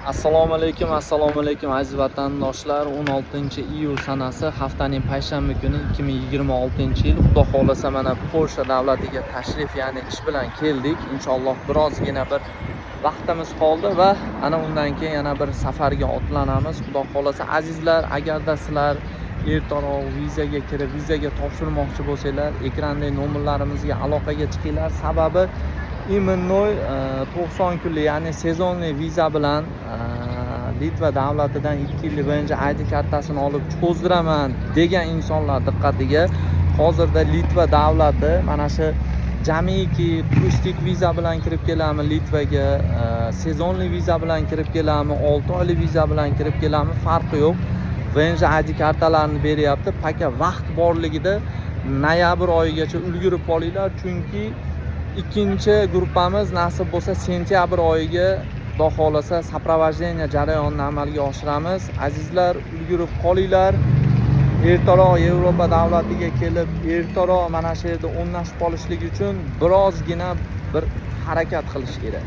Assalomu alaykum aziz vatandoshlar. 16-iyul sanasi haftaning payshanba kuni 2026-yil. Xudo xolasa mana Polsha davlatiga tashrif, ya'ni ish bilan keldik. Inshaalloh birozgina bir vaqtimiz qoldi va ana undan keyin yana bir safarga otlanamiz. Xudo xolasa azizlar, agarda sizlar ertaroq vizaga kirib, vizaga topshirmoqchi bo'lsanglar, ekrandagi nomerlarimizga aloqaga chiqinglar. Sababi imенно 90 kunlik, ya'ni sezonli viza bilan Litva davlatidan 2 yillik birinchi ID kartasini olib cho'zdiraman degan insonlar diqqatiga, hozirda Litva davlati mana shu jamiki turistik viza bilan kirib kelami Litvaga, sezonli viza bilan kirib kelami, 6 oylik viza bilan kirib kelami, farqi yo'q. Birinchi ID kartalarni beryapti. Paka vaqt borligida noyabr oyigacha ulgurib qolinglar, chunki ikkinchi gruppamiz nasib bo'lsa sentyabr oyiga Xudo xolasa soprovождение jarayonini amalga oshiramiz. Azizlar, ulgurib qolinglar. Ertaroq Yevropa davlatiga kelib, ertaroq mana shu yerda o'rnashib qolishlik uchun birozgina bir harakat qilish kerak.